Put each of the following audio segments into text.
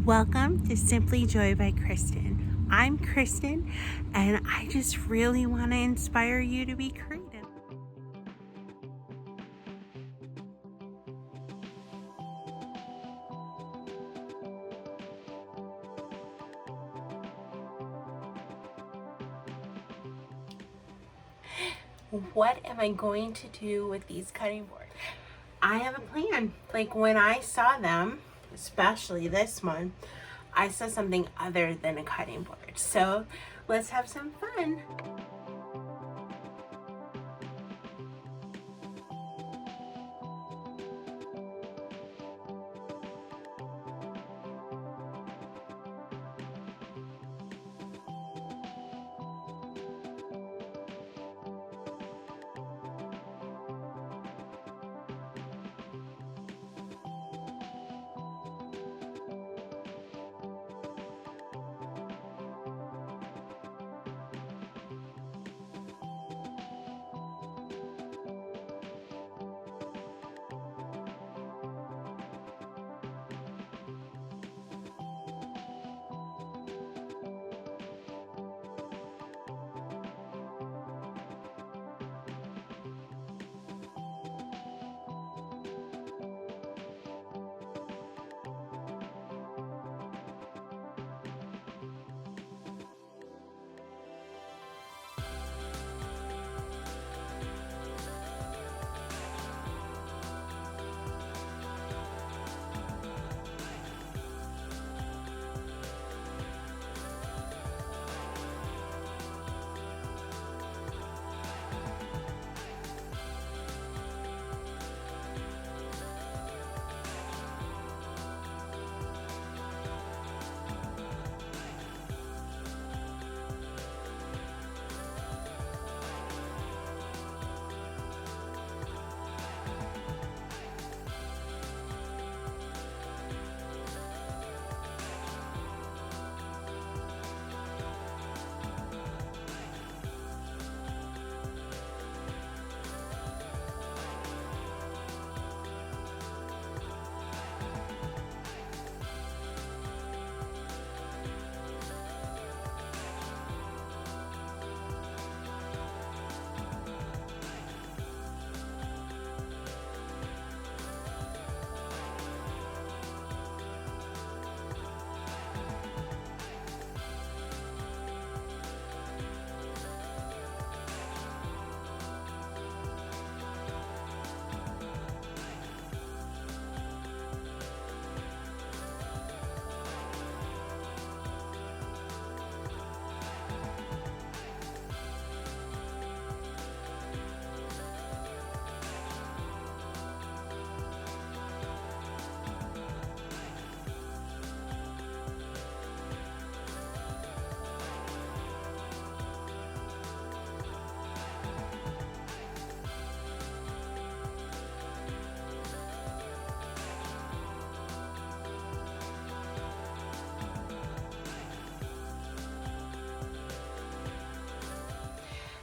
Welcome to Simply Joy by Kristen. I'm Kristen, and I just really want to inspire you to be creative. What am I going to do with these cutting boards? I have a plan. Like when I saw them, especially this one, I saw something other than a cutting board. So let's have some fun.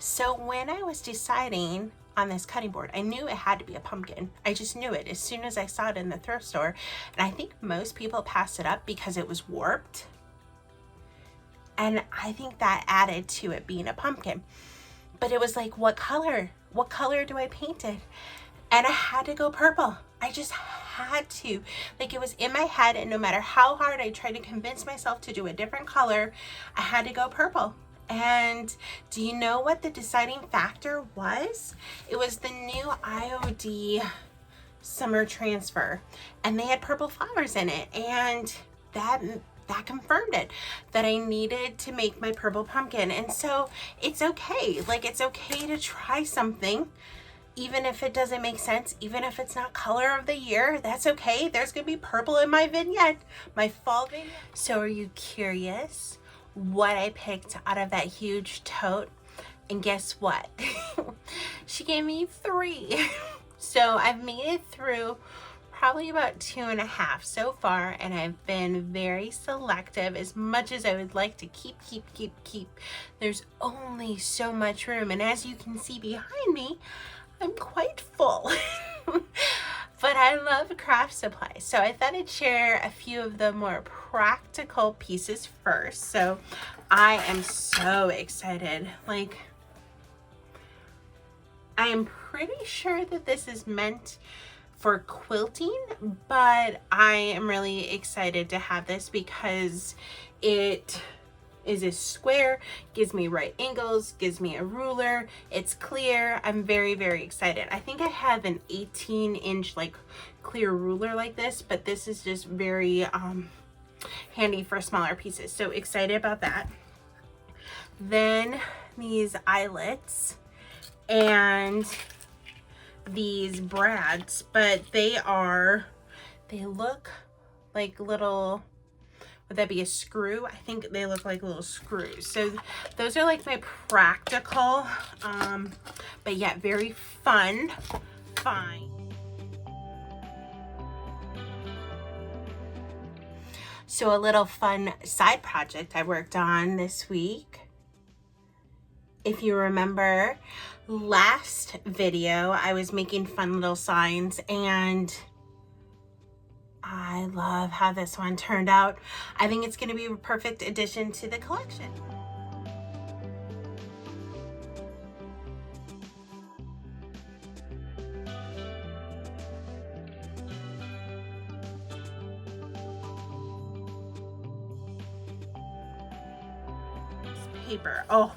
So when I was deciding on this cutting board, I knew it had to be a pumpkin. I just knew it as soon as I saw it in the thrift store. And I think most people passed it up because it was warped. And I think that added to it being a pumpkin. But it was like, what color? What color do I paint it? And I had to go purple. I just had to. Like, it was in my head, and no matter how hard I tried to convince myself to do a different color, I had to go purple. And do you know what the deciding factor was? It was the new IOD summer transfer, and they had purple flowers in it, and that confirmed it, that I needed to make my purple pumpkin. And so it's okay. Like, it's okay to try something, even if it doesn't make sense, even if it's not color of the year. That's okay. There's gonna be purple in my vignette, my fall vignette. So are you curious what I picked out of that huge tote? And guess what? She gave me 3. So I've made it through probably about 2.5 so far, and I've been very selective. As much as I would like to keep, there's only so much room, and as you can see behind me, I'm quite full. But I love craft supplies, so I thought I'd share a few of the more practical pieces first. So I am so excited. Like, I am pretty sure that this is meant for quilting, but I am really excited to have this because it is a square, gives me right angles, gives me a ruler, it's clear. I'm very, very excited. I think I have an 18-inch like clear ruler like this, but this is just very handy for smaller pieces. So excited about that. Then these eyelets and these brads, but they look like little, would that be a screw? I think they look like little screws. So those are like my practical, but yeah, very fun. Fine. So a little fun side project I worked on this week. If you remember last video, I was making fun little signs, and I love how this one turned out. I think it's going to be a perfect addition to the collection. Paper. Oh,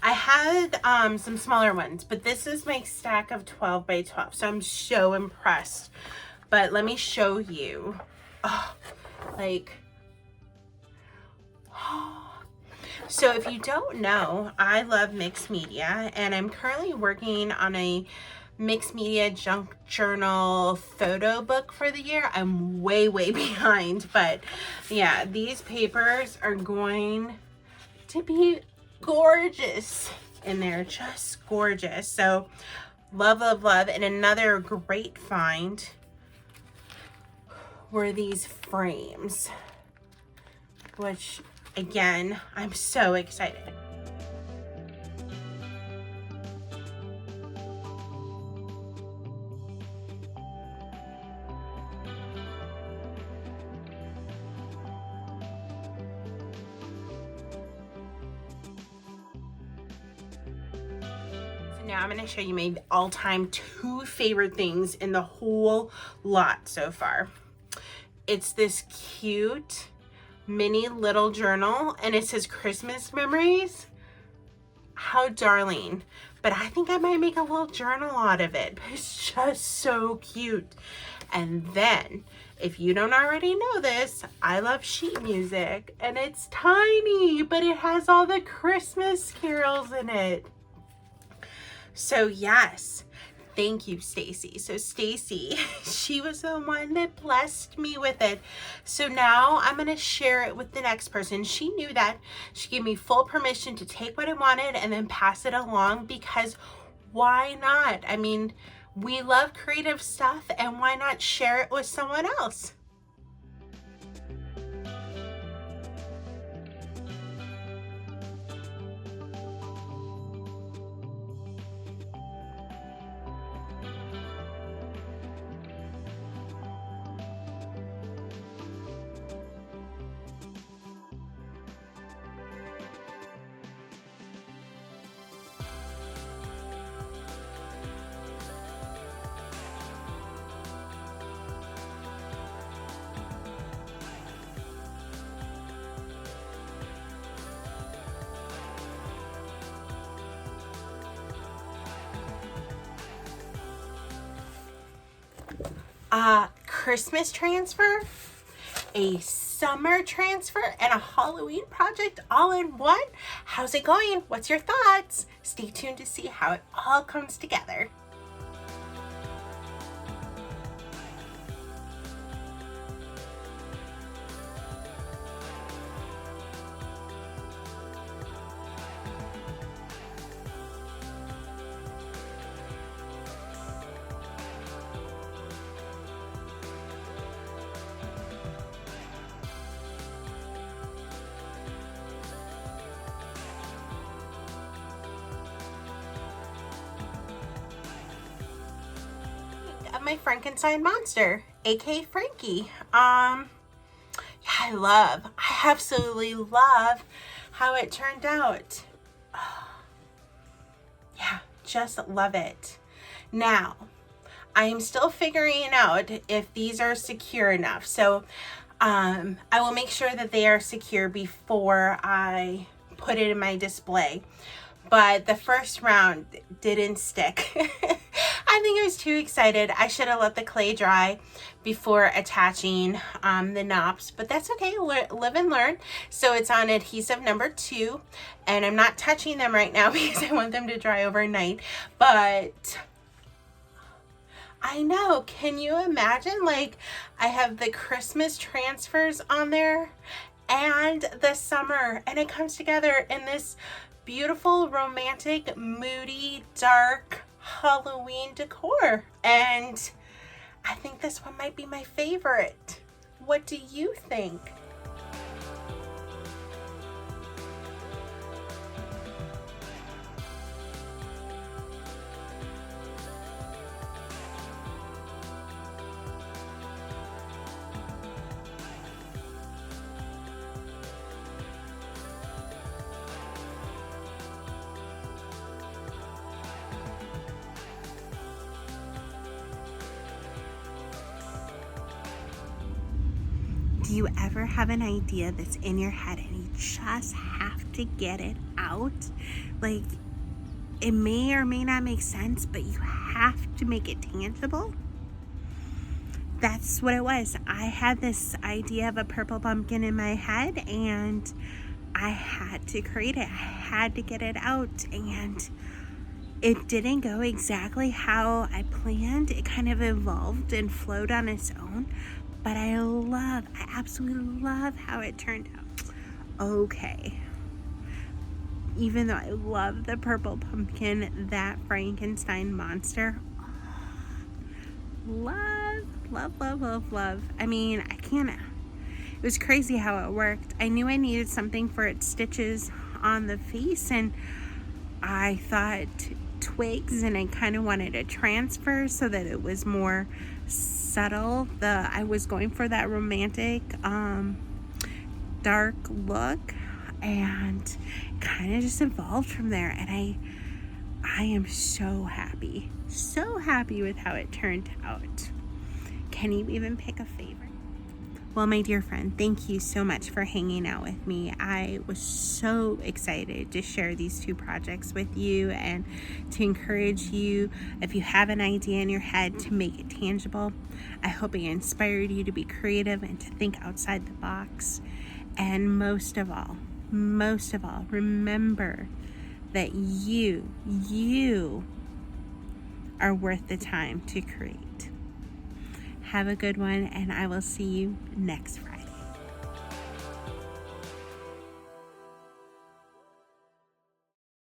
I had some smaller ones, but this is my stack of 12 by 12, so I'm so impressed. But let me show you. Oh, like, oh. So if you don't know, I love mixed media, and I'm currently working on a mixed media junk journal photo book for the year. I'm way behind, but yeah, these papers are going to be gorgeous, and they're just gorgeous. So love. And another great find were these frames, which again, I'm so excited. Now I'm going to show you my all-time 2 favorite things in the whole lot so far. It's this cute mini little journal, and it says Christmas memories. How darling. But I think I might make a little journal out of it. It's just so cute. And then, if you don't already know this, I love sheet music, and it's tiny, but it has all the Christmas carols in it. So yes, thank you, Stacy. So Stacy, she was the one that blessed me with it. So now I'm going to share it with the next person. She knew that. She gave me full permission to take what I wanted and then pass it along, because why not? I mean, we love creative stuff, and why not share it with someone else? Christmas transfer, a summer transfer, and a Halloween project all in one. How's it going? What's your thoughts? Stay tuned to see how it all comes together. my Frankenstein monster, aka Frankie. Yeah, I absolutely love how it turned out. Yeah, just love it. Now, I am still figuring out if these are secure enough. So I will make sure that they are secure before I put it in my display. But the first round didn't stick. I think I was too excited. I should have let the clay dry before attaching the knobs, but that's okay. Live and learn. So it's on adhesive number 2, and I'm not touching them right now because I want them to dry overnight. But I know, can you imagine? Like, I have the Christmas transfers on there and the summer, and it comes together in this beautiful, romantic, moody, dark Halloween decor. And I think this one might be my favorite. What do you think? Do you ever have an idea that's in your head and you just have to get it out? Like, it may or may not make sense, but you have to make it tangible? That's what it was. I had this idea of a purple pumpkin in my head, and I had to create it. I had to get it out, and it didn't go exactly how I planned. It kind of evolved and flowed on its own. But I absolutely love how it turned out. Okay. Even though I love the purple pumpkin, that Frankenstein monster, love. I mean, it was crazy how it worked. I knew I needed something for its stitches on the face, and I thought twigs, and I kind of wanted a transfer so that it was more subtle. I was going for that romantic dark look, and kind of just evolved from there. And I am so happy with how it turned out. Can you even pick a favorite? Well, my dear friend, thank you so much for hanging out with me. I was so excited to share these 2 projects with you and to encourage you, if you have an idea in your head, to make it tangible. I hope it inspired you to be creative and to think outside the box. And most of all, remember that you are worth the time to create. Have a good one, and I will see you next Friday.